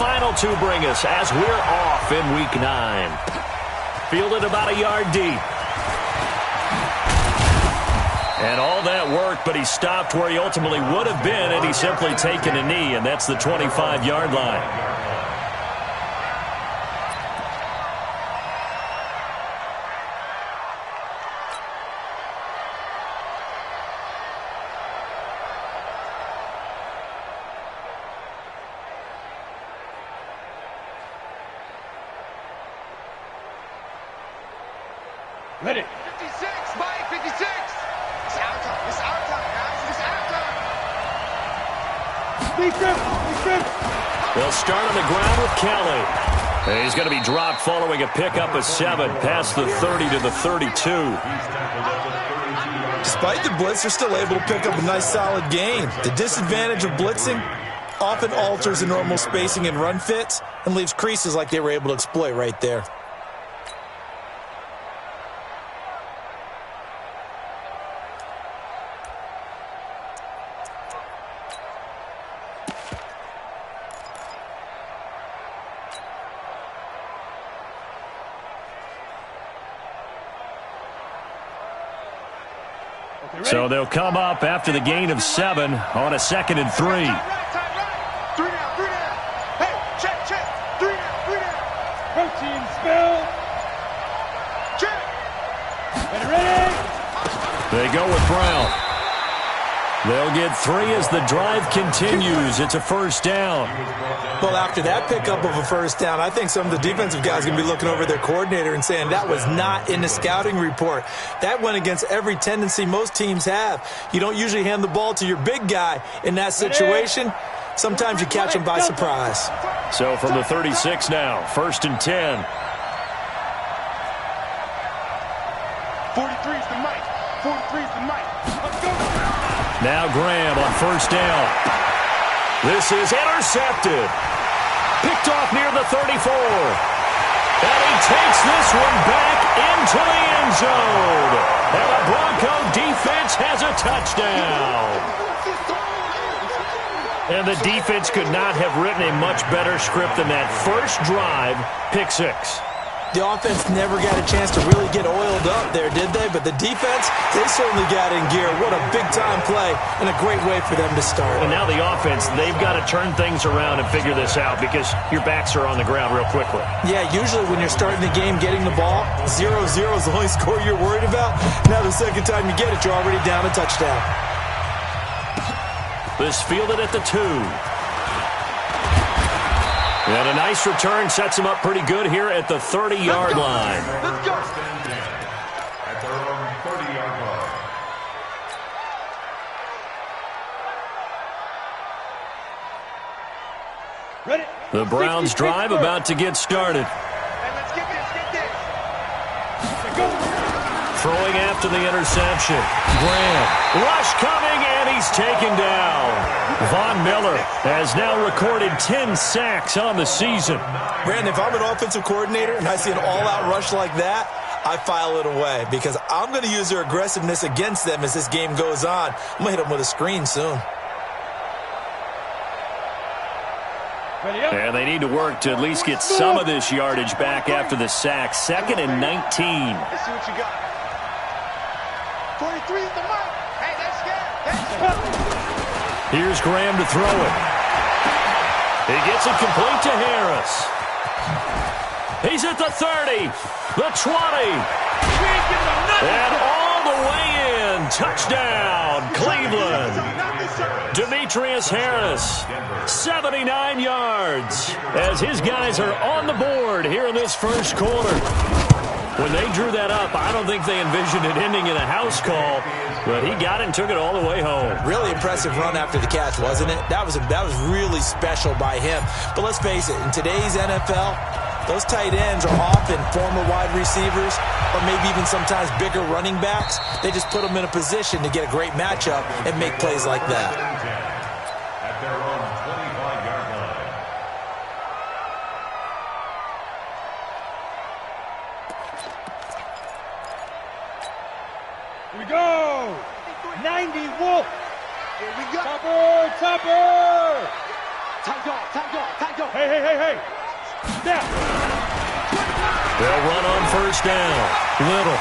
final two bring us as we're off in Week 9. Fielded about a yard deep. And all that work, but he stopped where he ultimately would have been had he simply taken a knee, and that's the 25-yard line. Ready. 56, Mike, 56. It's our time. It's our time, guys. It's our time. Defense. They'll start on the ground with Kelly. And he's going to be dropped following a pickup of 7 past the 30 to the 32. Despite the blitz, they're still able to pick up a nice, solid gain. The disadvantage of blitzing often alters the normal spacing and run fits and leaves creases like they were able to exploit right there. So they'll come up after the gain of 7 on a 2nd and 3. Right. 3 down. Hey, check. 3 down. Protein spill. Check. Ready. They go with Brown. They'll get 3 as the drive continues. It's a first down. Well, after that pickup of a first down, I think some of the defensive guys are going to be looking over their coordinator and saying that was not in the scouting report. That went against every tendency most teams have. You don't usually hand the ball to your big guy in that situation. Sometimes you catch him by surprise. So from the 36 now, 1st and 10. 43's the mic. 43's the mic. Let's go. Now Graham on first down. This is intercepted. Picked off near the 34. And he takes this one back into the end zone. And the Bronco defense has a touchdown. And the defense could not have written a much better script than that. First drive, pick 6. The offense never got a chance to really get oiled up there, did they? But the defense, they certainly got in gear. What a big-time play and a great way for them to start. And now the offense, they've got to turn things around and figure this out because your backs are on the ground real quickly. Yeah, usually when you're starting the game getting the ball, 0-0 is the only score you're worried about. Now the second time you get it, you're already down a touchdown. This fielded at the 2. And a nice return sets him up pretty good here at the 30-yard line. Let's go. At their own 30-yard line. Ready. The Browns drive about to get started. Hey, let's get this. Go. Throwing after the interception. Graham. Rush coming, and he's taken down. Von Miller has now recorded 10 sacks on the season. Brandon, if I'm an offensive coordinator and I see an all-out rush like that, I file it away because I'm going to use their aggressiveness against them as this game goes on. I'm going to hit them with a screen soon. And they need to work to at least get some of this yardage back after the sack. 2nd and 19. Let's see what you got. 43's the mark. Hey, that's good. Here's Graham to throw it. He gets it complete to Harris. He's at the 30, the 20, and all the way in. Touchdown, Cleveland. Demetrius Harris, 79 yards, as his guys are on the board here in this first quarter. When they drew that up, I don't think they envisioned it ending in a house call, but he got it and took it all the way home. Really impressive run after the catch, wasn't it? That was really special by him. But let's face it, in today's NFL, those tight ends are often former wide receivers or maybe even sometimes bigger running backs. They just put them in a position to get a great matchup and make plays like that. At their own 25-yard line. Here we go. 90 Wolf. Here we go. Topper. Tight dog. Hey. Step. They'll run on first down. Little.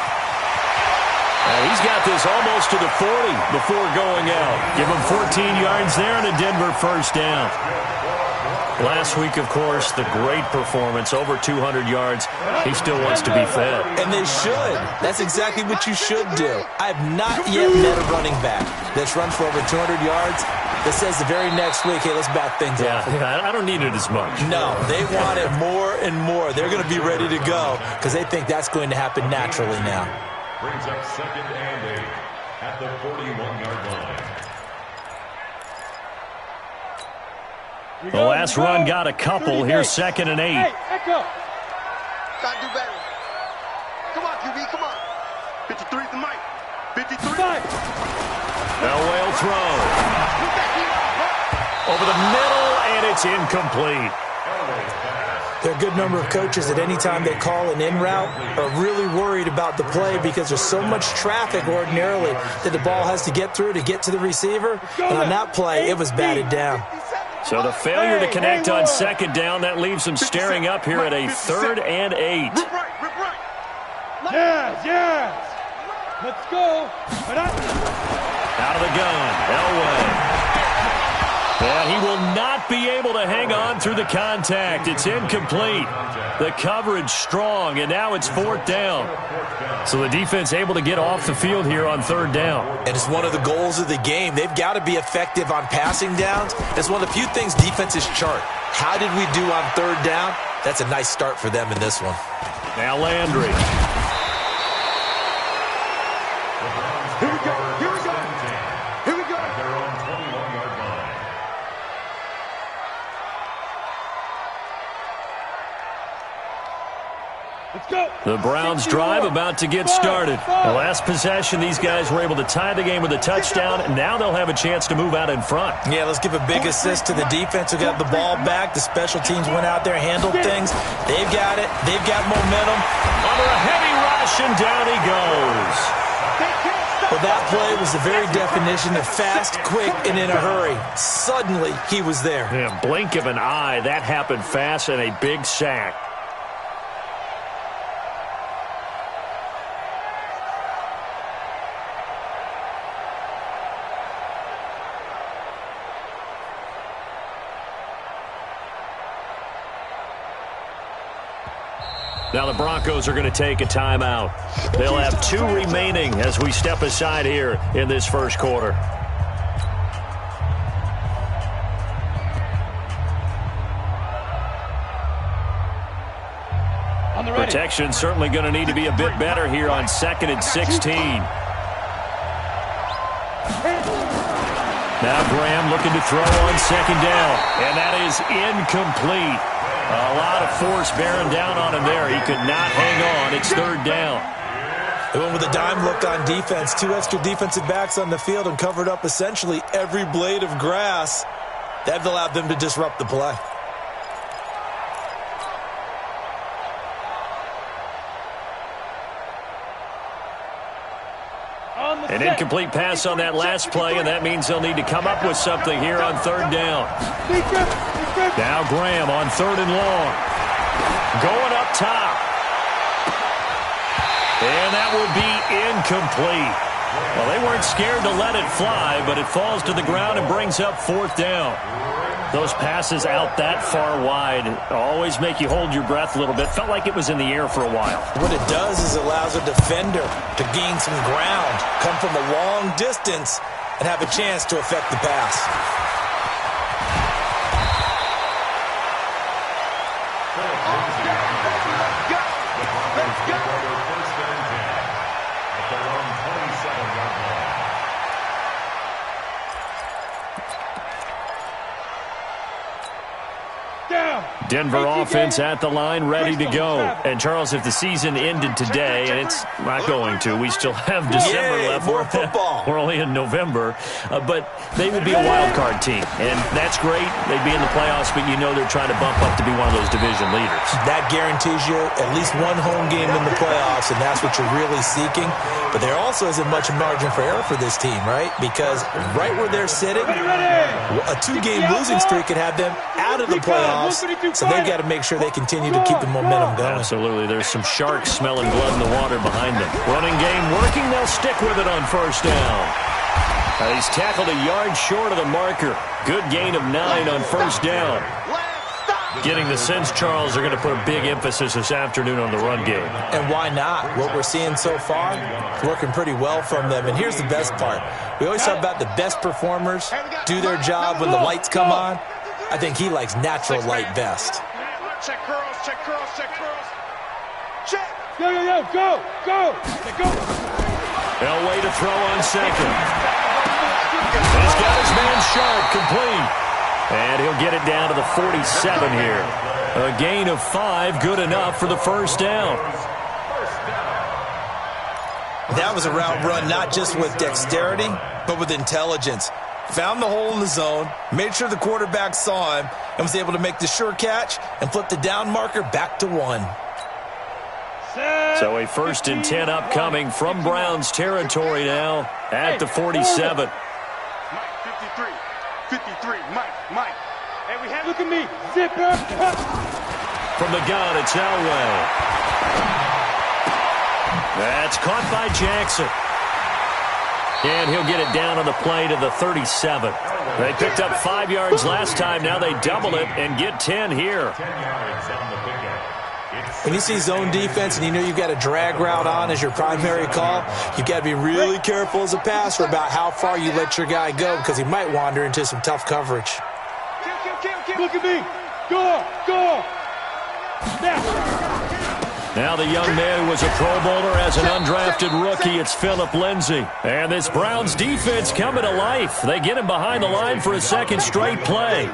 He's got this almost to the 40 before going out. Give him 14 yards there and a Denver first down. Last week, of course, the great performance, over 200 yards. He still wants to be fed. And they should. That's exactly what you should do. I have not yet met a running back that's run for over 200 yards that says the very next week, hey, let's back things up. Yeah, I don't need it as much. No, they want it more and more. They're going to be ready to go because they think that's going to happen naturally now. Brings up 2nd and 8 at the 41-yard line. The last run got a couple. Here's 2nd and 8. Hey, echo. Gotta do better. Come on, QB, come on. 53's the mic. 53. Elway will throw. Over the middle, and it's incomplete. There are a good number of coaches at any time they call an in route are really worried about the play because there's so much traffic ordinarily that the ball has to get through to get to the receiver. And on that play, it was batted down. So the failure to connect on 2nd down, that leaves them staring up here at a 3rd and 8. Rip right. Yes. Let's go. Out of the gun, Elway. And he will not be able to hang on through the contact. It's incomplete. The coverage strong, and now it's 4th down. So the defense able to get off the field here on 3rd down. And it's one of the goals of the game. They've got to be effective on passing downs. It's one of the few things defenses chart. How did we do on 3rd down? That's a nice start for them in this one. Now Landry. Here we go. At their own 21-yard line. Let's go. The Browns drive about to get started. The last possession, these guys were able to tie the game with a touchdown, and now they'll have a chance to move out in front. Yeah, let's give a big assist to the defense who got the ball back. The special teams went out there, handled things. They've got it. They've got momentum. Under a heavy rush, and down he goes. Well, that play was the very definition of fast, quick, and in a hurry. Suddenly, he was there. Yeah, blink of an eye, that happened fast, and a big sack. Now the Broncos are going to take a timeout. They'll have 2 remaining as we step aside here in this first quarter. Protection certainly going to need to be a bit better here on 2nd and 16. Now Graham looking to throw on 2nd down, and that is incomplete. A lot of force bearing down on him there. He could not hang on. It's 3rd down. They went with a dime look on defense. 2 extra defensive backs on the field and covered up essentially every blade of grass. That allowed them to disrupt the play. An incomplete pass on that last play, and that means they'll need to come up with something here on 3rd down. Now Graham on 3rd and long. Going up top. And that will be incomplete. Well, they weren't scared to let it fly, but it falls to the ground and brings up 4th down. Those passes out that far wide always make you hold your breath a little bit. Felt like it was in the air for a while. What it does is it allows a defender to gain some ground, come from a long distance, and have a chance to affect the pass. Down. Denver offense at the line, ready to go. And, Charles, if the season ended today, and it's not going to, we still have December left. More football. We're only in November. But they would be a wild card team. And that's great. They'd be in the playoffs, but you know they're trying to bump up to be one of those division leaders. That guarantees you at least one home game in the playoffs, and that's what you're really seeking. But there also isn't much margin for error for this team, right? Because right where they're sitting, a two-game losing streak could have them out of the playoffs. So they've got to make sure they continue to keep the momentum going. Absolutely. There's some sharks smelling blood in the water behind them. Running game working. They'll stick with it on first down. He's tackled a yard short of the marker. Good gain of 9 on first down. Getting the sense, Charles, they're going to put a big emphasis this afternoon on the run game. And why not? What we're seeing so far is working pretty well from them. And here's the best part. We always talk about the best performers do their job when the lights come on. I think he likes natural light best. Check curls, check curls, check curls. Check. Yo, go. Elway to throw on second. He's got his man sharp, complete. And he'll get it down to the 47 here. A gain of 5, good enough for the first down. That was a route run not just with dexterity, but with intelligence. Found the hole in the zone, made sure the quarterback saw him, and was able to make the sure catch and flip the down marker back to 1. So a 1st and 10 upcoming from Browns territory now at the 47. Mike, 53, Mike. Hey, look at me, zipper. From the gun, it's Elway. That's caught by Jackson. And he'll get it down on the play to the 37. They picked up 5 yards last time. Now they double it and get 10 here. When you see zone defense and you know you've got a drag route on as your primary call, you've got to be really careful as a passer about how far you let your guy go because he might wander into some tough coverage. Look at me. Go. Now the young man who was a Pro Bowler as an undrafted rookie, it's Phillip Lindsay. And this Browns defense coming to life. They get him behind the line for a second straight play.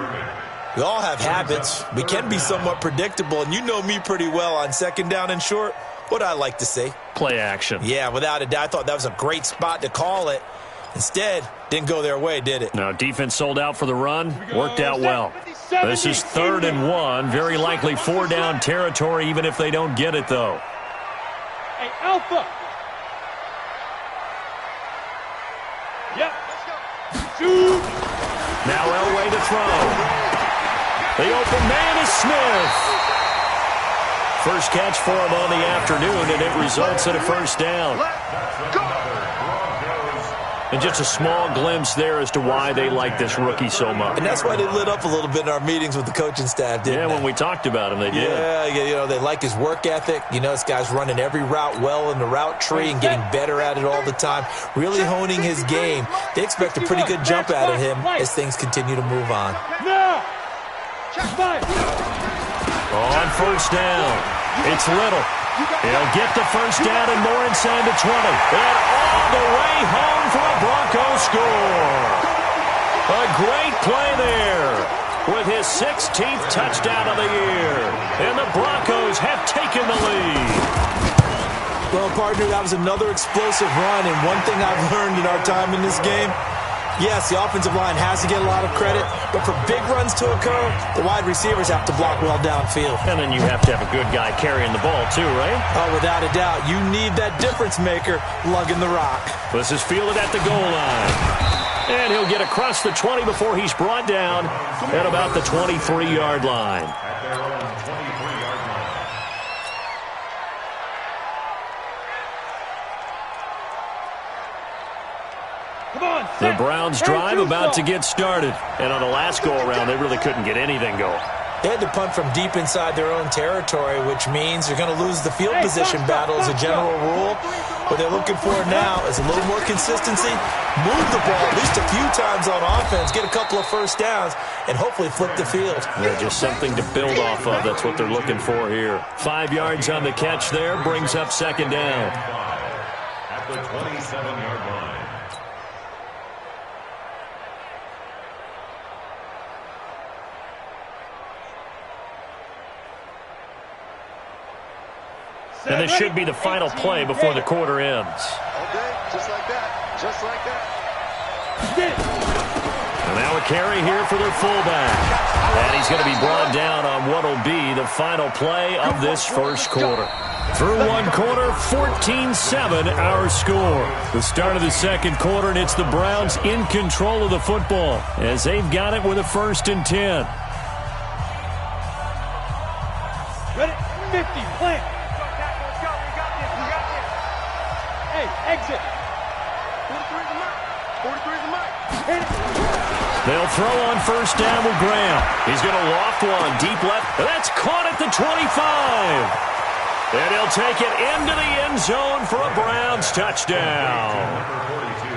We all have habits. We can be somewhat predictable, and you know me pretty well on second down and short. What I like to say? Play action. Yeah, without a doubt. I thought that was a great spot to call it. Instead, didn't go their way, did it? Now, defense sold out for the run. Worked out well. This is 3rd and 1. Very likely 4-down territory, even if they don't get it, though. Hey, Alpha. Yep. Shoot. Now Elway to throw. The open man is Smith. First catch for him on the afternoon, and it results in a first down. And just a small glimpse there as to why they like this rookie so much. And that's why they lit up a little bit in our meetings with the coaching staff, didn't they? Yeah, when we talked about him, they did. Yeah, you know, they like his work ethic. You know, this guy's running every route well in the route tree and getting better at it all the time, really honing his game. They expect a pretty good jump out of him as things continue to move on. No. Check 5. On first down, it's Little. He'll get the first down and more inside the 20. And all the way home for a Broncos score. A great play there with his 16th touchdown of the year. And the Broncos have taken the lead. Well, partner, that was another explosive run. And one thing I've learned in our time in this game, yes, the offensive line has to get a lot of credit, but for big runs to occur, the wide receivers have to block well downfield. And then you have to have a good guy carrying the ball too, right? Oh, without a doubt. You need that difference maker lugging the rock. This is fielded at the goal line. And he'll get across the 20 before he's brought down at about the 23-yard line. The Browns drive about to get started. And on the last go-around, they really couldn't get anything going. They had to punt from deep inside their own territory, which means you're going to lose the field position battle as a general rule. What they're looking for now is a little more consistency, move the ball at least a few times on offense, get a couple of first downs, and hopefully flip the field. Yeah, just something to build off of. That's what they're looking for here. 5 yards on the catch there, brings up second down. At the 27-yard line. And this should be the final play before the quarter ends. Okay, just like that. Just like that. And now a carry here for their fullback. And he's going to be brought down on what will be the final play of this first quarter. Through one quarter, 14-7 our score. The start of the second quarter, and it's the Browns in control of the football as they've got it with a 1st and 10. Ready? 50, plant. Hey, exit. 43 is the mark. 43 is the mark. Hit it. They'll throw on 1st down with Graham. He's going to loft one deep left. That's caught at the 25. And he'll take it into the end zone for a Browns touchdown.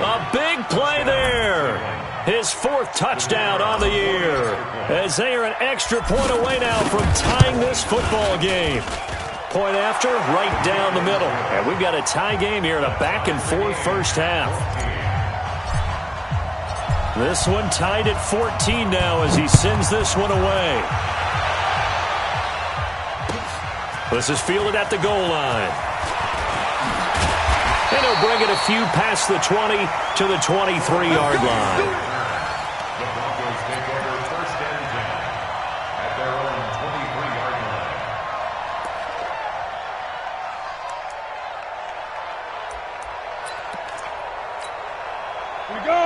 A big play there. His 4th touchdown on the year. As they are an extra point away now from tying this football game. Point after, right down the middle. And we've got a tie game here in a back-and-forth first half. This one tied at 14 now as he sends this one away. This is fielded at the goal line. And he'll bring it a few past the 20 to the 23-yard line. The Broncos take over 1st and 10 at their own 23-yard line.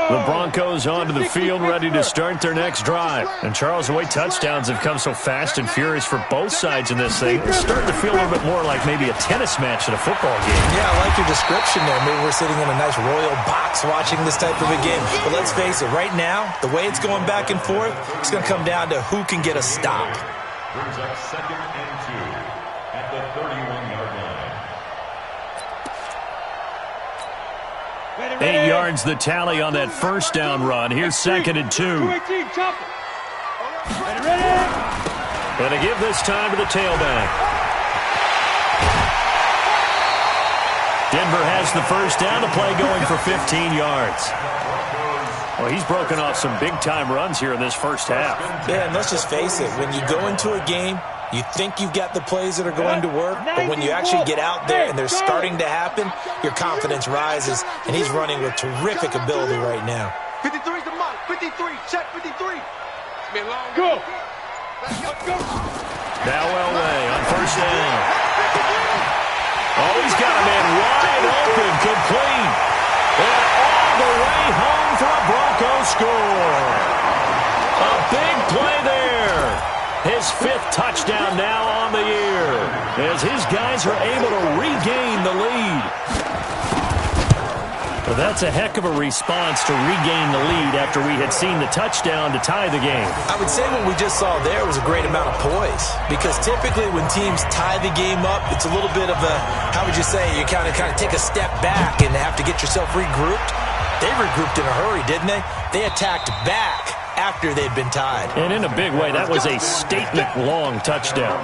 The Broncos onto the field, ready to start their next drive. And Charles, the way touchdowns have come so fast and furious for both sides in this thing, it's starting to feel a little bit more like maybe a tennis match in a football game. Yeah, I like your description there. Maybe we're sitting in a nice royal box watching this type of a game. But let's face it, right now, the way it's going back and forth, it's going to come down to who can get a stop. Brings up 2nd and 2 at the 31-yard line. 8 yards the tally on that 1st down run. Here's 2nd and 2. 218, chop it. Ready? And to give this time to the tailback. Denver has the 1st down, to play going for 15 yards. Well, he's broken off some big-time runs here in this first half. Yeah, and let's just face it. When you go into a game, you think you've got the plays that are going to work, but when you actually get out there and they're starting to happen, your confidence rises, and he's running with terrific ability right now. 53 is the mark. 53. Check 53. It's been long. Go. Let's go. Now Elway on 1st down. Oh, he's got a man wide open, complete. And all the way home for a Broncos score. A big play there. His 5th touchdown now on the year, as his guys are able to regain the lead. Well, that's a heck of a response to regain the lead after we had seen the touchdown to tie the game. I would say what we just saw there was a great amount of poise, because typically when teams tie the game up, it's a little bit of a, how would you say, you kind of take a step back and have to get yourself regrouped. They regrouped in a hurry, didn't they? They attacked back after they'd been tied. And in a big way, that was a statement-long touchdown.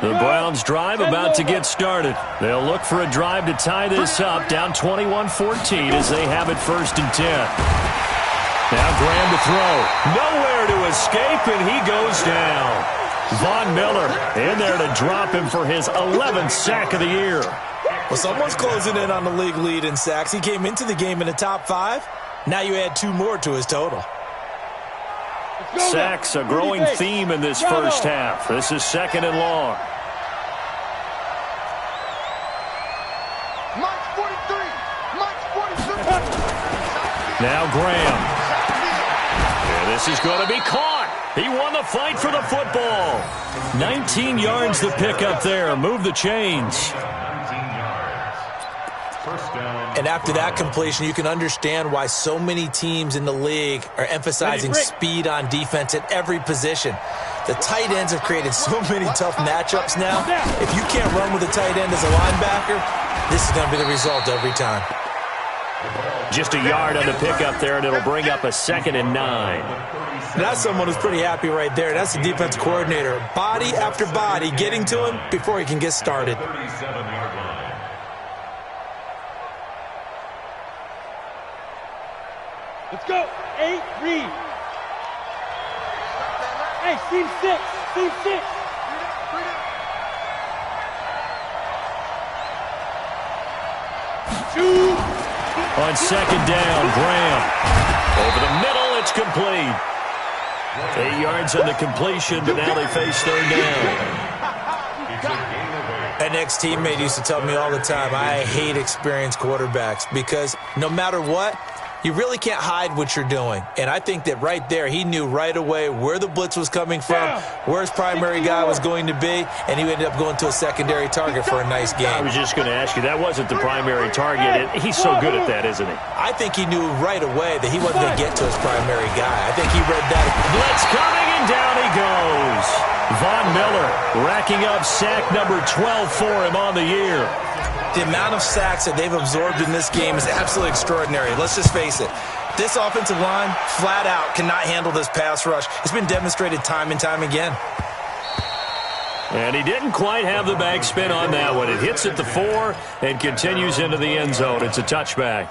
The Browns drive about to get started. They'll look for a drive to tie this up, down 21-14 as they have it 1st and 10. Now Graham to throw. Nowhere to escape, and he goes down. Von Miller in there to drop him for his 11th sack of the year. Well, someone's closing in on the league lead in sacks. He came into the game in the top 5. Now you add 2 more to his total. Sacks, a growing theme in this first half. This is 2nd and long. Mike's 43. Mike's 43. Now Graham. And this is going to be caught. He won the fight for the football. 19 yards the pickup there. Move the chains. 19 yards. 1st down. And after that completion, you can understand why so many teams in the league are emphasizing speed on defense at every position. The tight ends have created so many tough matchups now. If you can't run with a tight end as a linebacker, this is going to be the result every time. The ball Just a yard on the pickup there, and it'll bring up a 2nd and 9. That's someone who's pretty happy right there. That's the defense coordinator. Body after body getting to him before he can get started. 37-yard line. Let's go. 8, read. Hey, team 6. Team 6. On 2nd down, Graham. Over the middle, it's complete. 8 yards on the completion, but now they face 3rd down. An ex-teammate used to tell me all the time, I hate experienced quarterbacks because no matter what, you really can't hide what you're doing. And I think that right there, he knew right away where the blitz was coming from, where his primary guy was going to be, and he ended up going to a secondary target for a nice game. I was just going to ask you, that wasn't the primary target. He's so good at that, isn't he? I think he knew right away that he wasn't going to get to his primary guy. I think he read that. Blitz coming, and down he goes. Von Miller racking up sack number 12 for him on the year. The amount of sacks that they've absorbed in this game is absolutely extraordinary. Let's just face it. This offensive line, flat out, cannot handle this pass rush. It's been demonstrated time and time again. And he didn't quite have the backspin on that one. It hits at the 4 and continues into the end zone. It's a touchback.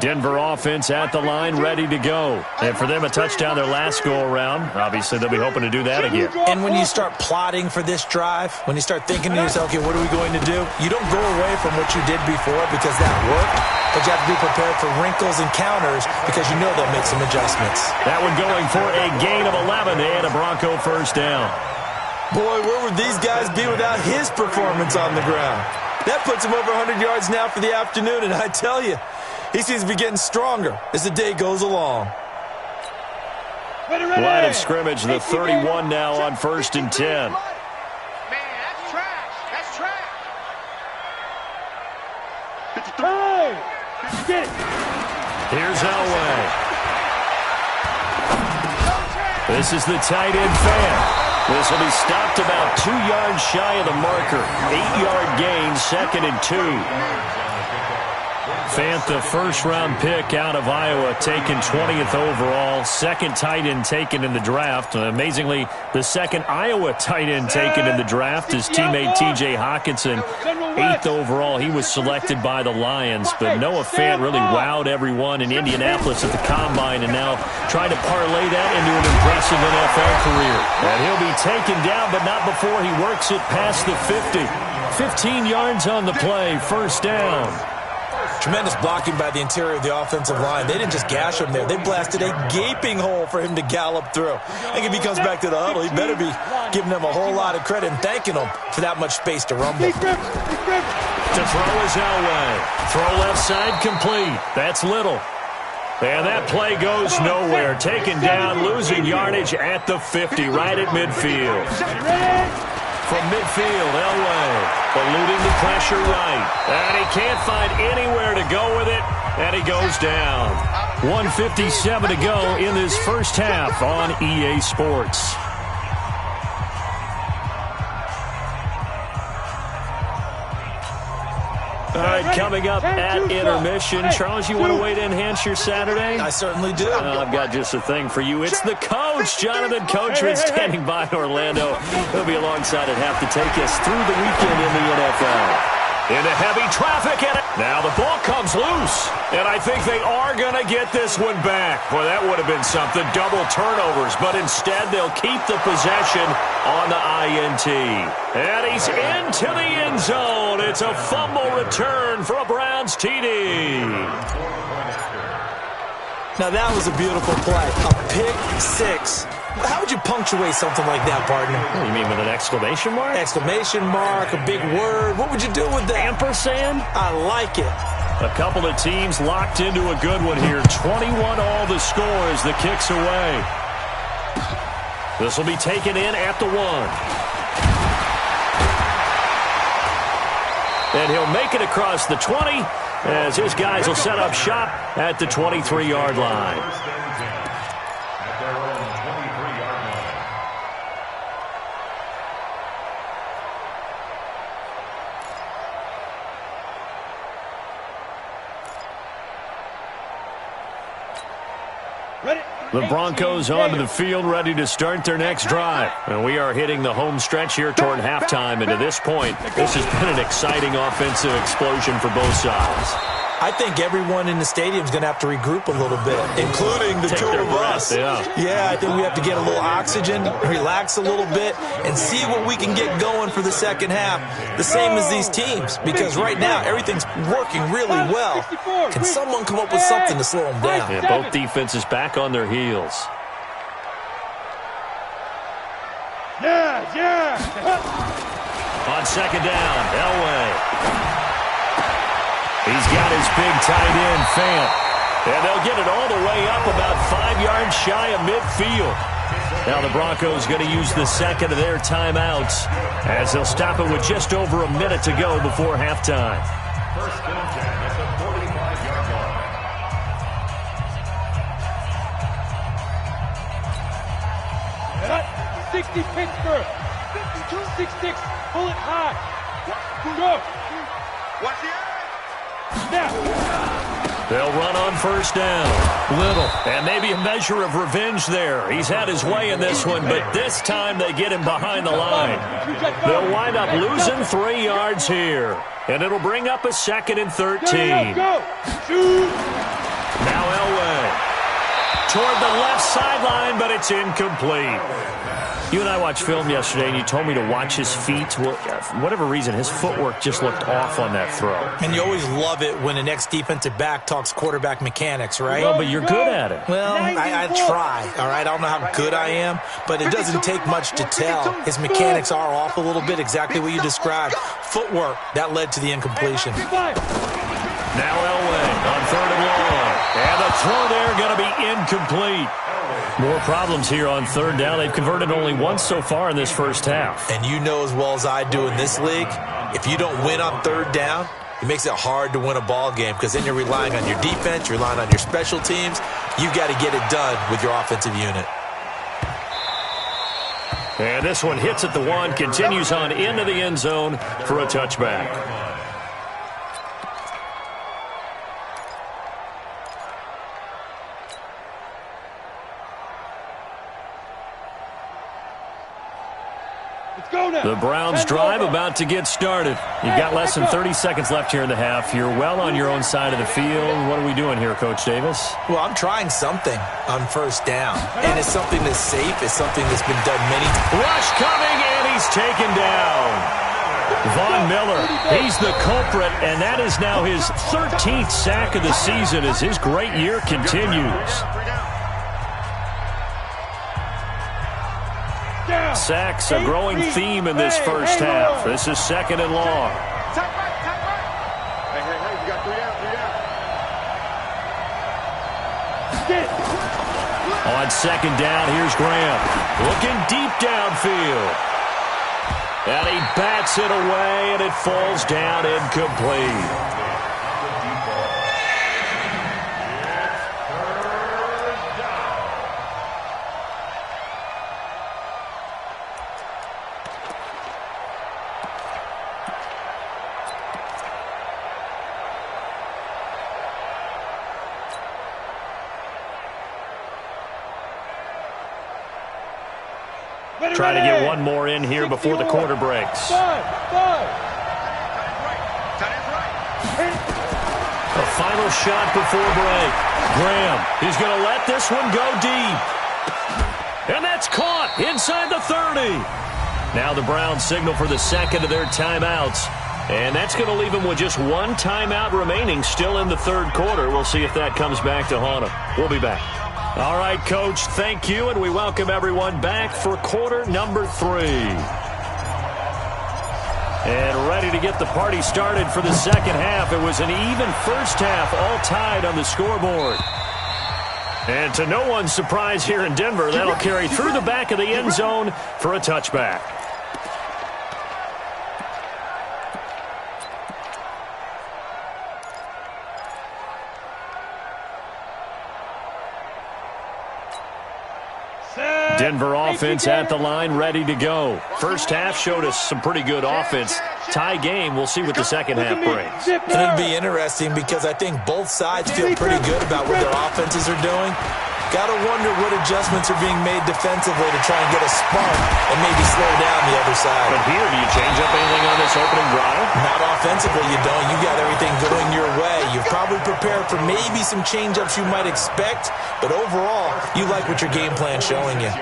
Denver offense at the line, ready to go. And for them, a touchdown their last go-around. Obviously, they'll be hoping to do that again. And when you start plotting for this drive, when you start thinking to yourself, okay, what are we going to do? You don't go away from what you did before because that worked, but you have to be prepared for wrinkles and counters because you know they'll make some adjustments. That one going for a gain of 11 and a Bronco 1st down. Boy, where would these guys be without his performance on the ground? That puts him over 100 yards now for the afternoon, and I tell you, he seems to be getting stronger as the day goes along. Line of scrimmage, the 31 now on 1st and 10. Man, that's trash. That's trash. 53. Hey! Get it. Here's Elway. This is the tight end fan. This will be stopped about 2 yards shy of the marker. 8-yard gain, 2nd and 2. Fant, the 1st-round pick out of Iowa, taken 20th overall. 2nd tight end taken in the draft. Amazingly, the 2nd Iowa tight end taken in the draft is teammate T.J. Hawkinson. 8th overall, he was selected by the Lions. But Noah Fant really wowed everyone in Indianapolis at the Combine and now trying to parlay that into an impressive NFL career. And he'll be taken down, but not before he works it past the 50. 15 yards on the play, 1st down. Tremendous blocking by the interior of the offensive line. They didn't just gash him there. They blasted a gaping hole for him to gallop through. I think if he comes back to the huddle, he better be giving them a whole lot of credit and thanking them for that much space to rumble. To throw is Elway. Throw left side complete. That's Little. And that play goes nowhere. Taken down, losing yardage at the 50, right at midfield. From midfield, Elway eluding the pressure right. And he can't find anywhere to go with it, and he goes down. 1:57 to go in this 1st half on EA Sports. All right, coming up at intermission. Charles, you want a way to enhance your Saturday? I certainly do. I've got just a thing for you. It's the coach, Jonathan Coachman, standing by in Orlando. He'll be alongside at half to take us through the weekend in the NFL. Into heavy traffic, and now the ball comes loose. And I think they are going to get this one back. Boy, that would have been something. Double turnovers, but instead they'll keep the possession on the INT. And he's into the end zone. It's a fumble return for a Browns TD. Now that was a beautiful play. A pick 6. How would you punctuate something like that, partner? You mean with an exclamation mark? Exclamation mark, a big word. What would you do with that? Ampersand? I like it. A couple of teams locked into a good one here. 21 all the score as the kick's away. This will be taken in at the 1. And he'll make it across the 20 as his guys will set up shop at the 23-yard line. The Broncos onto the field, ready to start their next drive. And we are hitting the home stretch here toward halftime. And to this point, this has been an exciting offensive explosion for both sides. I think everyone in the stadium is going to have to regroup a little bit, including the Take two their of breath, us. yeah. I think we have to get a little oxygen, relax a little bit, and see what we can get going for the second half, the same as these teams, because right now everything's working really well. Can someone come up with something to slow them down? Yeah, both defenses back on their heels. On second down, Elway. He's got his big tight end, Fant. And they'll get it all the way up about 5 yards shy of midfield. Now the Broncos going to use the second of their timeouts as they'll stop it with just over a minute to go before halftime. First down, at the 45-yard line. 60 Pittsburgh. 6-6. Pull it high. Go. Watch the eye. Now. They'll run on first down. Little. And maybe a measure of revenge there. He's had his way in this one, but this time they get him behind the line. They'll wind up losing 3 yards here. And it'll bring up a 2nd and 13. Go. Shoot. Now Elway. Toward the left sideline, but it's incomplete. You and I watched film yesterday, and you told me to watch his feet. Well, for whatever reason, his footwork just looked off on that throw. And you always love it when the next defensive back talks quarterback mechanics, right? Well, but you're good at it. Well, I try, all right? I don't know how good I am, but it doesn't take much to tell. His mechanics are off a little bit, exactly what you described. Footwork, that led to the incompletion. Now Elway on 3rd and long. And the throw there going to be incomplete. More problems here on 3rd down. They've converted only once so far in this first half. And you know as well as I do in this league, if you don't win on 3rd down, it makes it hard to win a ball game because then you're relying on your defense, you're relying on your special teams. You've got to get it done with your offensive unit. And this one hits at the 1, continues on into the end zone for a touchback. The Browns drive about to get started. You've got less than 30 seconds left here in the half. You're well on your own side of the field. What are we doing here, Coach Davis? Well, I'm trying something on 1st down. And it's something that's safe. It's something that's been done many times. Rush coming, and he's taken down. Von Miller, he's the culprit, and that is now his 13th sack of the season as his great year continues. Sacks, a growing theme in this first half. This is 2nd and long. Hey, you got 3 out. On 2nd down, here's Graham. Looking deep downfield. And he bats it away, and it falls down incomplete. Try to get one more in here before the quarter breaks. A final shot before break. Graham, he's going to let this one go deep. And that's caught inside the 30. Now the Browns signal for the 2nd of their timeouts. And that's going to leave them with just 1 timeout remaining still in the 3rd quarter. We'll see if that comes back to haunt them. We'll be back. All right, Coach, thank you, and we welcome everyone back for quarter number 3. And ready to get the party started for the second half. It was an even first half, all tied on the scoreboard. And to no one's surprise here in Denver, that'll carry through the back of the end zone for a touchback. Denver offense at the line, ready to go. First half showed us some pretty good offense. Tie game, we'll see what the second half brings. And it'll be interesting because I think both sides feel pretty good about what their offenses are doing. Got to wonder what adjustments are being made defensively to try and get a spark and maybe slow down the other side. But here, do you change up anything on this opening drive? Not offensively, you don't. You got everything going your way. You've probably prepared for maybe some change-ups you might expect, but overall, you like what your game plan's showing you.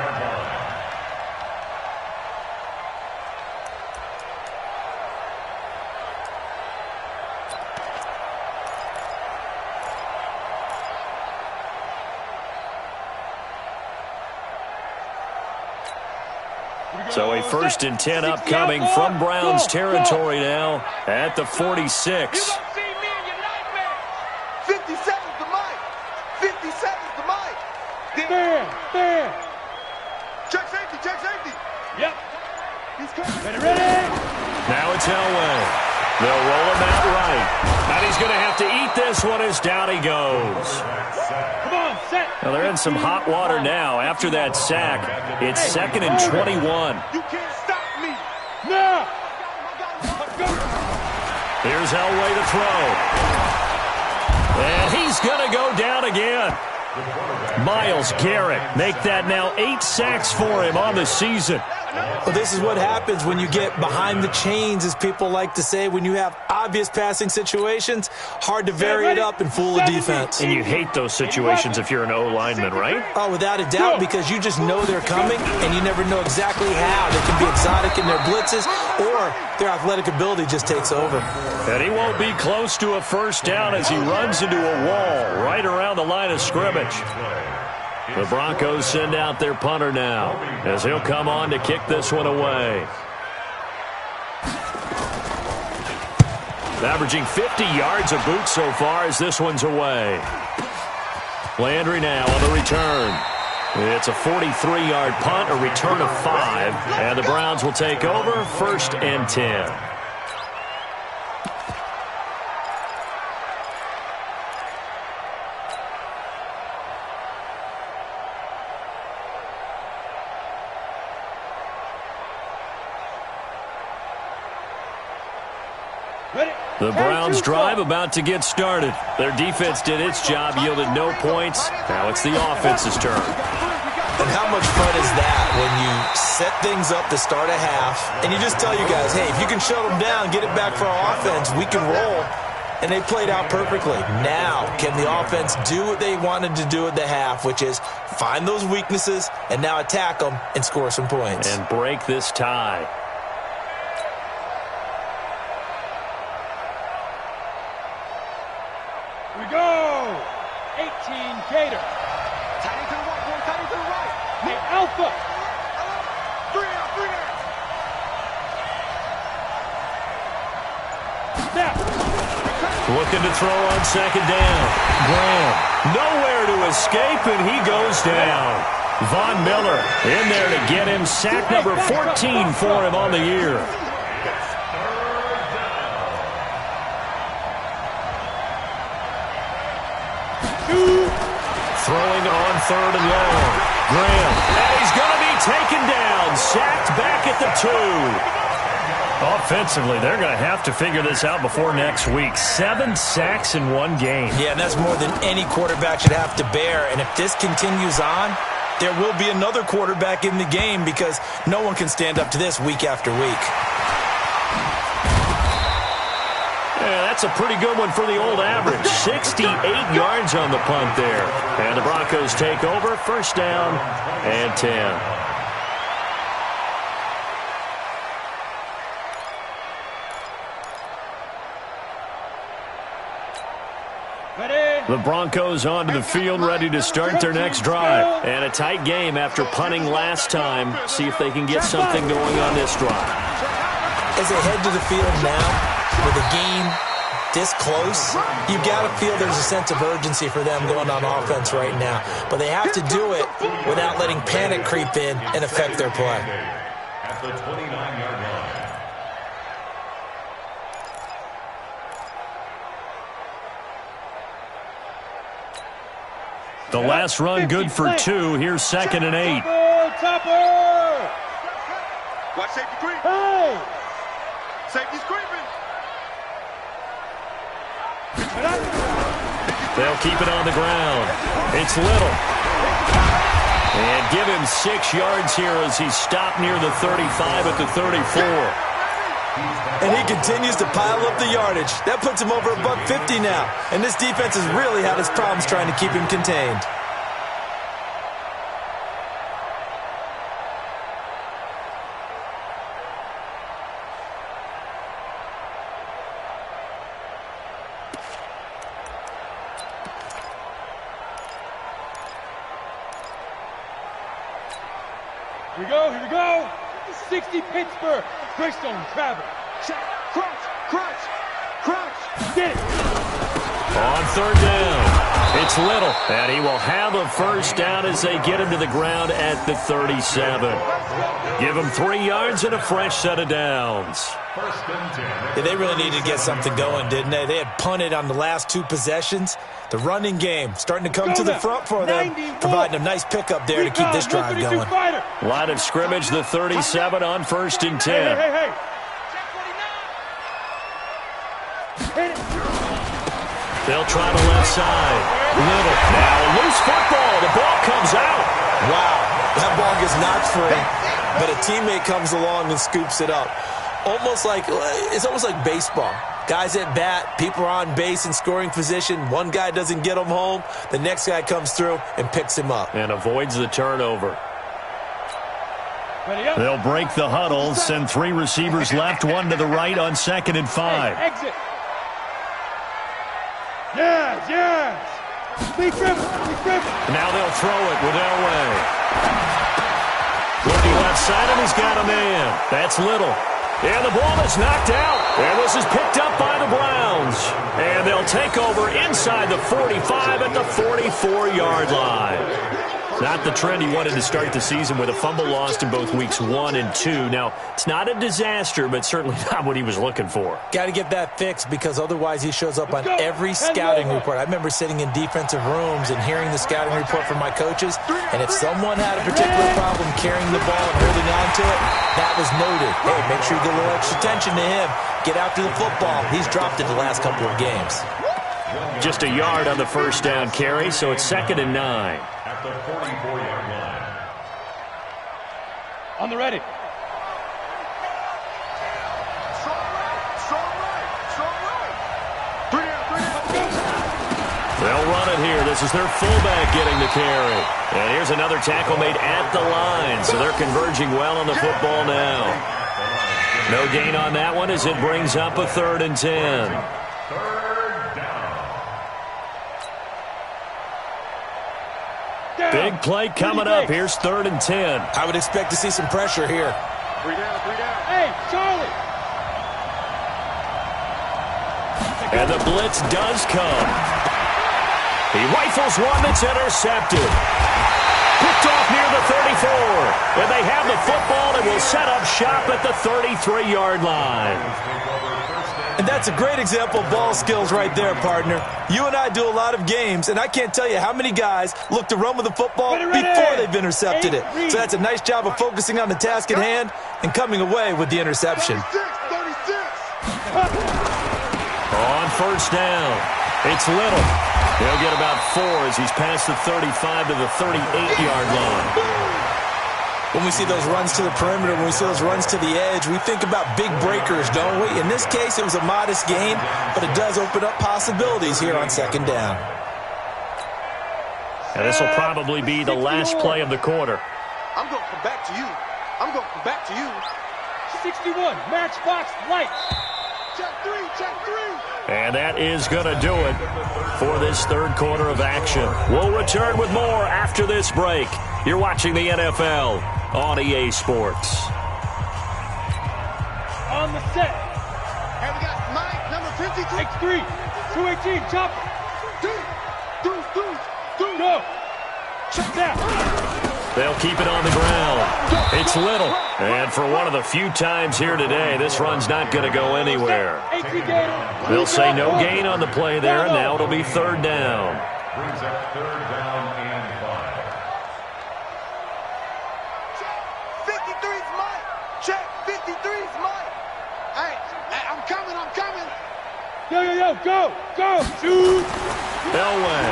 So a 1st and 10 upcoming from Browns territory now at the 46. 57's the mic. 57's the mic. Fair. Check safety, check safety. Yep. He's coming. Ready. Now it's Elway. They'll roll him out right. And he's going to have to eat this one as down he goes. Come on, set. Well, they're in some hot water now after that sack. It's 2nd and 21. You can't stop me. Now. Here's Elway to throw. And he's going to go down again. Myles Garrett make that now 8 sacks for him on the season. Well, this is what happens when you get behind the chains, as people like to say. When you have obvious passing situations, hard to vary it up and fool a defense. And you hate those situations if you're an O-lineman, right? Oh, without a doubt, because you just know they're coming, and you never know exactly how. They can be exotic in their blitzes, or their athletic ability just takes over. And he won't be close to a first down as he runs into a wall right around the line of scrimmage. The Broncos send out their punter now as he'll come on to kick this one away. Averaging 50 yards a boot so far as this one's away. Landry now on the return. It's a 43-yard punt, a return of 5, and the Browns will take over 1st and 10. The Browns drive about to get started. Their defense did its job, yielded no points. Now it's the offense's turn. And how much fun is that when you set things up to start a half, and you just tell you guys, hey, if you can shut them down, get it back for our offense, we can roll. And they played out perfectly. Now, can the offense do what they wanted to do at the half, which is find those weaknesses and now attack them and score some points. And break this tie. We go. 18 Cater. Tight end to the right, boy. Tight end to the right. Hey, Alpha. 3 out, 3 out. Snap. Looking to throw on 2nd down. Graham nowhere to escape, and he goes down. Von Miller in there to get him sack number 14 for him on the year. Throwing on 3rd and long. Graham, and he's going to be taken down. Sacked back at the 2. Offensively, they're going to have to figure this out before next week. 7 sacks in one game. Yeah, and that's more than any quarterback should have to bear. And if this continues on, there will be another quarterback in the game because no one can stand up to this week after week. Yeah, that's a pretty good one for the old average. 68 yards on the punt there. And the Broncos take over, 1st down and 10. The Broncos onto the field, ready to start their next drive. And a tight game after punting last time. See if they can get something going on this drive. As they head to the field now, with a game this close, you got to feel there's a sense of urgency for them going on offense right now. But they have to do it without letting panic creep in and affect their play. At the 29-yard line. The last run good for 2. Here's 2nd and 8. Topper! Watch safety creep. Hey! Safety's creeping. They'll keep it on the ground. It's Little. And give him 6 yards here as he's stopped near the 35 at the 34. And he continues to pile up the yardage. That puts him over $150 now. And this defense has really had its problems trying to keep him contained. Here we go. 60 Pittsburgh. Greystone travel. Check. Crouch. Get it. On 3rd down, it's Little. And he will have a first down as they get him to the ground at the 37. Give him 3 yards and a fresh set of downs. Yeah, they really needed to get something going, didn't they? They had punted on the last 2 possessions. The running game starting to come to the front for them, providing a nice pickup there to keep this drive going. Line of scrimmage, the 37 on 1st and 10. Hey. They'll try the left side. Little. Now a loose football. The ball comes out. Wow, that ball gets knocked free, but a teammate comes along and scoops it up. It's almost like baseball. Guys at bat, people are on base in scoring position. One guy doesn't get him home. The next guy comes through and picks him up. And avoids the turnover. They'll break the huddle, send 3 receivers left, 1 to the right on 2nd and 5. Exit. Yes. Be careful. Now they'll throw it with Elway. Looking left side, and he's got a man. That's Little. And the ball is knocked out. And this is picked up by the Browns. And they'll take over inside the 45 at the 44-yard line. Not the trend he wanted to start the season with a fumble lost in both weeks 1 and 2. Now, it's not a disaster, but certainly not what he was looking for. Got to get that fixed because otherwise he shows up on every scouting report. I remember sitting in defensive rooms and hearing the scouting report from my coaches, and if someone had a particular problem carrying the ball and holding on to it, that was noted. Hey, make sure you get a little extra attention to him. Get after the football. He's dropped it the last couple of games. Just a yard on the first down carry, so it's 2nd and 9. At the 44-yard line. On the ready. They'll run it here. This is their fullback getting the carry. And here's another tackle made at the line, so they're converging well on the football now. No gain on that one as it brings up a 3rd and 10. Big play coming up. Here's 3rd and 10. I would expect to see some pressure here. 3 down. Hey, Charlie. And the blitz does come. He rifles one that's intercepted. Picked off near the 34. And they have the football and will set up shop at the 33-yard line. And that's a great example of ball skills right there, partner. You and I do a lot of games, and I can't tell you how many guys look to run with the football before they've intercepted it. So that's a nice job of focusing on the task at hand and coming away with the interception. 36. On first down, it's Little. He'll get about 4 as he's past the 35 to the 38-yard line. When we see those runs to the perimeter, when we see those runs to the edge, we think about big breakers, don't we? In this case, it was a modest gain, but it does open up possibilities here on 2nd down. And this will probably be the last play of the quarter. I'm going to come back to you. 61, matchbox lights. Check 3. And that is going to do it for this 3rd quarter of action. We'll return with more after this break. You're watching the NFL on EA Sports. On the set. And we got Mike, number 53. X3, 218, chop. Go. Check that. They'll keep it on the ground. It's Little. And for one of the few times here today, this run's not going to go anywhere. They'll say no gain on the play there, and now it'll be 3rd down. Brings up 3rd down and 5. 53's Mike. Check 53's Mike. Hey, I'm coming. Yo, go. Shoot. Elway.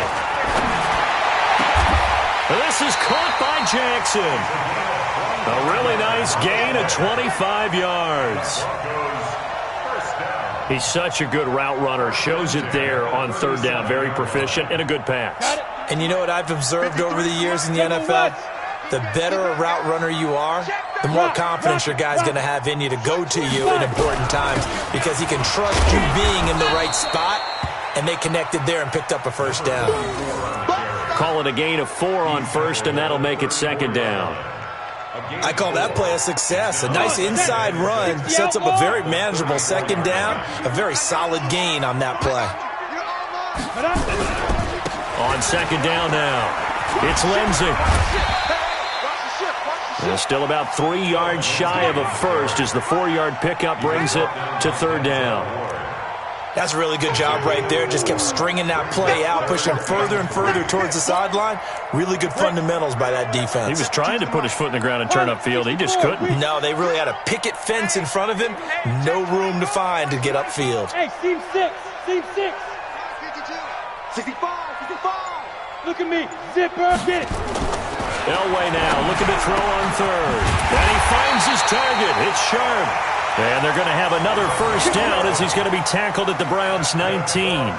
This is caught by gets him. A really nice gain of 25 yards. He's such a good route runner. Shows it there on third down. Very proficient and a good pass. And you know what I've observed over the years in the NFL? The better a route runner you are, the more confidence your guy's going to have in you to go to you in important times because he can trust you being in the right spot, and they connected there and picked up a first down. Call it a gain of 4 on first, and that'll make it second down. I call that play a success. A nice inside run sets up a very manageable second down, a very solid gain on that play. On second down now, it's Lindsay. They're still about 3 yards shy of a first as the 4-yard pickup brings it to third down. That's a really good job right there. Just kept stringing that play out, pushing further and further towards the sideline. Really good fundamentals by that defense. He was trying to put his foot in the ground and turn upfield. He just couldn't. No, they really had a picket fence in front of him. No room to find to get upfield. Hey, team 6. Team 6. 65. Look at me. Zipper. Get it. Elway now looking to throw on third. And he finds his target. It's Sharp. And they're going to have another first down as he's going to be tackled at the Browns' 19.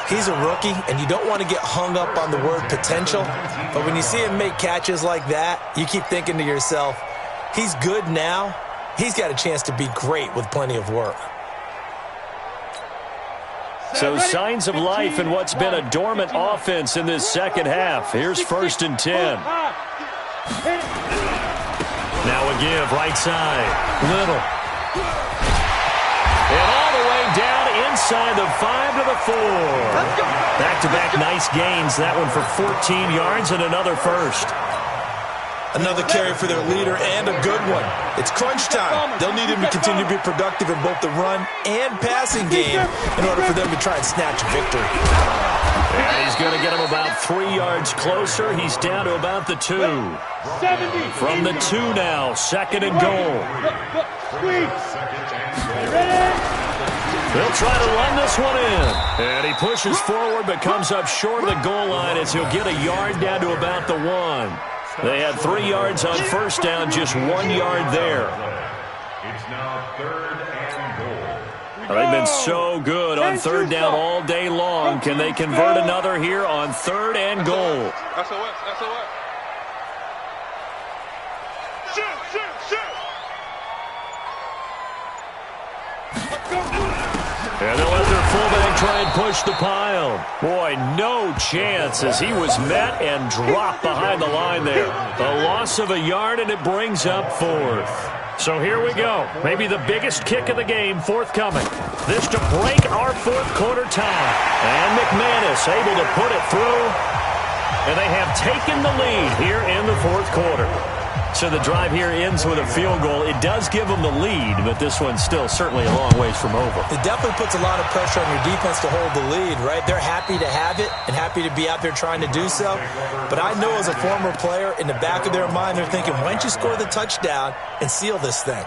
He's a rookie, and you don't want to get hung up on the word potential. But when you see him make catches like that, you keep thinking to yourself, he's good now. He's got a chance to be great with plenty of work. So signs of life in what's been a dormant offense in this second half. Here's 1st and 10. Now a give, right side. Little. And all the way down inside the 5 to the 4. Back-to-back nice gains. That one for 14 yards and another first. Another carry for their leader and a good one. It's crunch time. They'll need him to continue to be productive in both the run and passing game in order for them to try and snatch a victory. And he's going to get him about 3 yards closer. He's down to about the 2. 70. From the 2 now, 2nd and goal. They'll try to run this one in. And he pushes forward but comes up short of the goal line as he'll get a yard down to about the 1. They had 3 yards on first down, just 1 yard there. It's now 3rd and goal. They've been so good on third down all day long. Can they convert another here on 3rd and goal? That's a what? Shoot. And they'll let their fullback try and push the pile. Boy, no chance as he was met and dropped behind the line there. A loss of a yard, and it brings up 4th. So here we go. Maybe the biggest kick of the game forthcoming. This to break our 4th quarter tie. And McManus able to put it through. And they have taken the lead here in the 4th quarter. So the drive here ends with a field goal. It does give them the lead, but this one's still certainly a long ways from over. It definitely puts a lot of pressure on your defense to hold the lead, right? They're happy to have it and happy to be out there trying to do so. But I know as a former player, in the back of their mind, they're thinking, why don't you score the touchdown and seal this thing?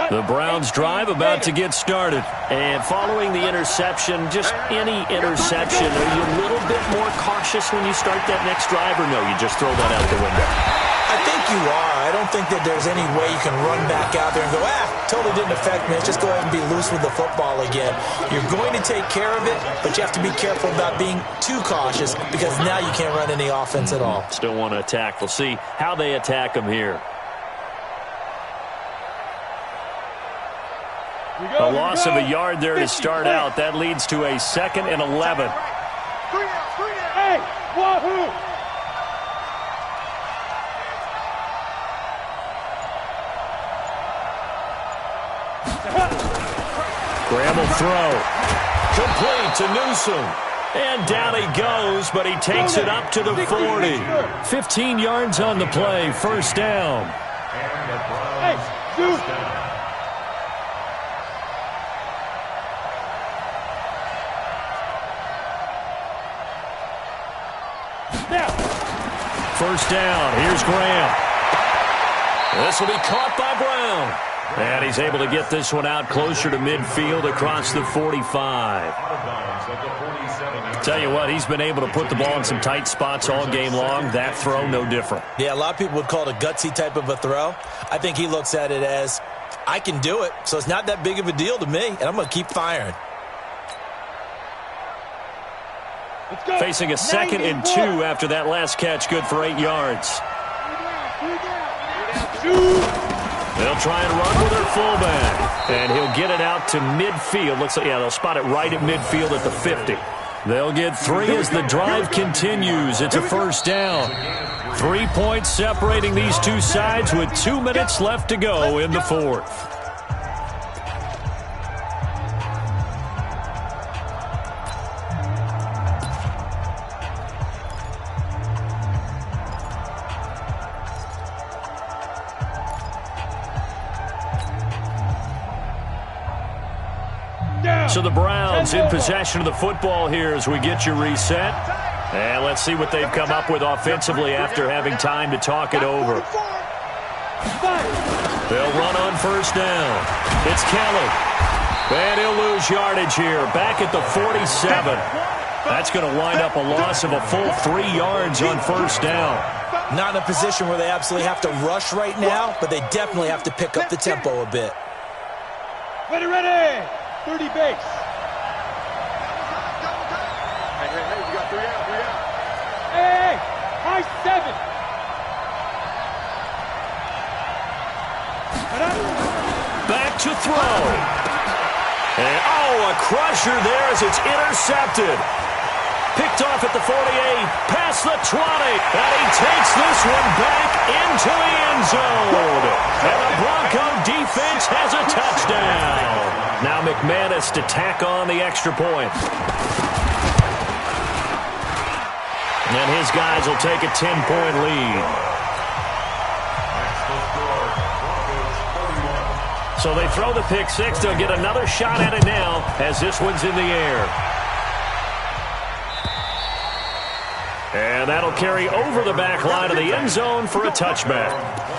The Browns drive about to get started. And following the interception, just any interception, are you a little bit more cautious when you start that next drive, or no, you just throw that out the window? I think you are. I don't think that there's any way you can run back out there and go, totally didn't affect me. Let's just go ahead and be loose with the football again. You're going to take care of it, but you have to be careful about being too cautious because now you can't run any offense at all. Still want to attack. We'll see how they attack them here. A loss of a yard there to start out. That leads to a 2nd and 11. Hey, wahoo! Graham will throw. Complete to Newsom. And down he goes, but he takes it up to the 40. 15 yards on the play. First down. Hey, dude. First down. Here's Graham. This will be caught by Brown. And he's able to get this one out closer to midfield across the 45. Tell you what, he's been able to put the ball in some tight spots all game long. That throw, no different. Yeah, a lot of people would call it a gutsy type of a throw. I think he looks at it as, I can do it, so it's not that big of a deal to me, and I'm going to keep firing. Facing a 2nd and 2 after that last catch, good for 8 yards. They'll try and run with their fullback, and he'll get it out to midfield. Looks like, yeah, they'll spot it right at midfield at the 50. They'll get 3 as the drive continues. It's a first down. 3 points separating these two sides with 2 minutes left to go in the fourth. So the Browns in possession of the football here as we get you reset. And let's see what they've come up with offensively after having time to talk it over. They'll run on first down. It's Kelly. And he'll lose yardage here. Back at the 47. That's going to wind up a loss of a full 3 yards on first down. Not in a position where they absolutely have to rush right now, but they definitely have to pick up the tempo a bit. Ready. 30 base. Hey, you got 3 out. Hey, high 7. Back to throw. And, a crusher there as it's intercepted. Picked off at the 48, past the 20, and he takes this one back into the end zone. And the Bronco defense has a touchdown. Now McManus to tack on the extra point. And his guys will take a 10-point lead. So they throw the pick six. They'll get another shot at it now as this one's in the air. And that'll carry over the back line of the end zone for a touchback.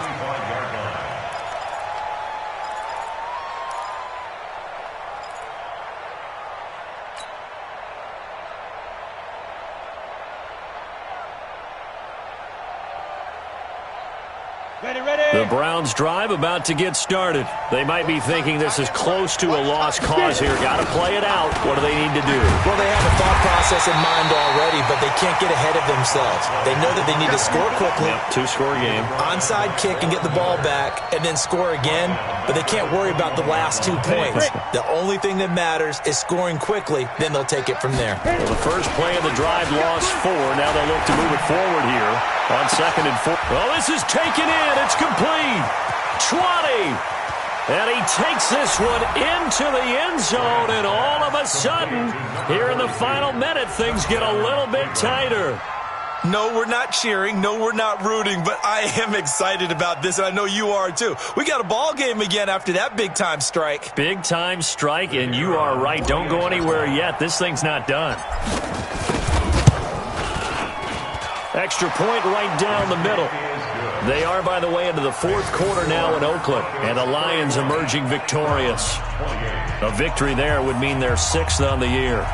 The Browns drive about to get started. They might be thinking this is close to a lost cause here. Got to play it out. What do they need to do? Well, they have a thought process in mind already, but they can't get ahead of themselves. They know that they need to score quickly. Yep, 2-score game. Onside kick and get the ball back and then score again, but they can't worry about the last 2 points. The only thing that matters is scoring quickly, then they'll take it from there. Well, the first play of the drive lost 4. Now they'll look to move it forward here on 2nd and 4. Well, this is taken in. It's complete. 20. And he takes this one into the end zone, and all of a sudden, here in the final minute, things get a little bit tighter. No, we're not cheering. No, we're not rooting, but I am excited about this, and I know you are too. We got a ball game again after that big-time strike. Big-time strike, and you are right. Don't go anywhere yet. This thing's not done. Extra point right down the middle. They are, by the way, into the fourth quarter now in Oakland, and the Lions emerging victorious. A victory there would mean they're 6th on the year.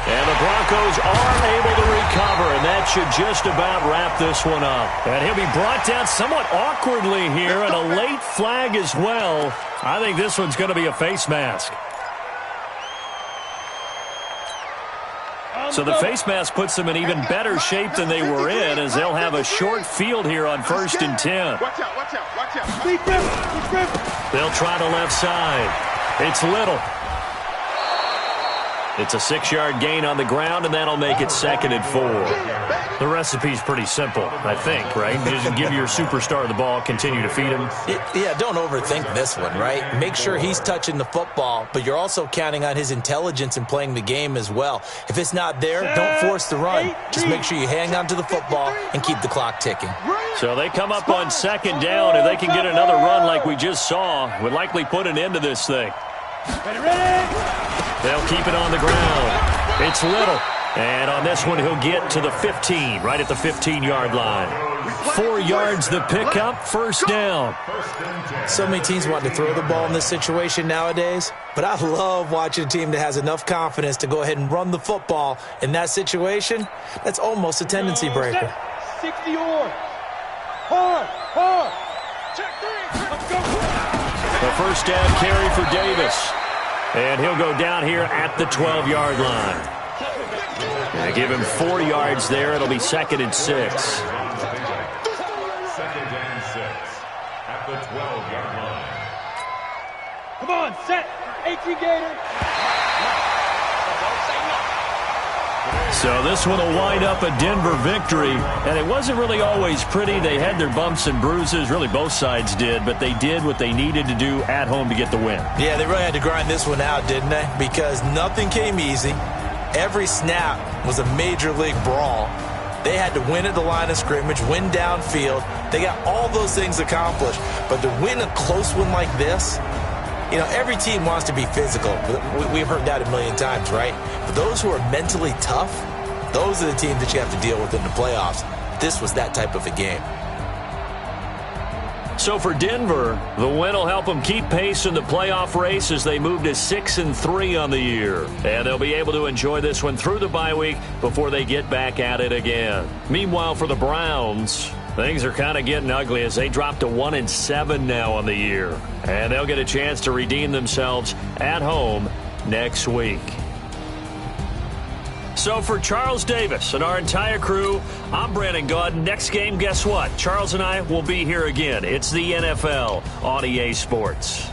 And the Broncos are able to recover, and that should just about wrap this one up. And he'll be brought down somewhat awkwardly here, and a late flag as well. I think this one's going to be a face mask. So the face mask puts them in even better shape than they were in, as they'll have a short field here on 1st and 10. Watch out. They'll try the left side. It's Little. It's a 6-yard gain on the ground, and that'll make it 2nd and 4. The recipe's pretty simple, I think, right? Just give your superstar the ball, continue to feed him. Yeah, don't overthink this one, right? Make sure he's touching the football, but you're also counting on his intelligence in playing the game as well. If it's not there, don't force the run. Just make sure you hang on to the football and keep the clock ticking. So they come up on 2nd down. If they can get another run like we just saw, would likely put an end to this thing. Ready? They'll keep it on the ground. It's Little. And on this one, he'll get to the 15, right at the 15-yard line. 4 yards the pickup, first down. So many teams want to throw the ball in this situation nowadays, but I love watching a team that has enough confidence to go ahead and run the football in that situation. That's almost a tendency breaker. 60 yards. Hard. Check 3. Let's go. The first down carry for Davis. And he'll go down here at the 12-yard line. They give him 4 yards there. It'll be 2nd and 6. 2nd and 6 at the 12-yard line. Come on, set. 18 Gator. So this one will wind up a Denver victory, and it wasn't really always pretty. They had their bumps and bruises, really both sides did, but they did what they needed to do at home to get the win. Yeah, they really had to grind this one out, didn't they? Because nothing came easy. Every snap was a major league brawl. They had to win at the line of scrimmage, win downfield. They got all those things accomplished, but to win a close one like this, you know, every team wants to be physical. We've heard that a million times, right? But those who are mentally tough, those are the teams that you have to deal with in the playoffs. This was that type of a game. So for Denver, the win will help them keep pace in the playoff race as they move to 6-3 on the year. And they'll be able to enjoy this one through the bye week before they get back at it again. Meanwhile, for the Browns, things are kind of getting ugly as they drop to 1-7 now on the year. And they'll get a chance to redeem themselves at home next week. So for Charles Davis and our entire crew, I'm Brandon Gaudin. Next game, guess what? Charles and I will be here again. It's the NFL on EA Sports.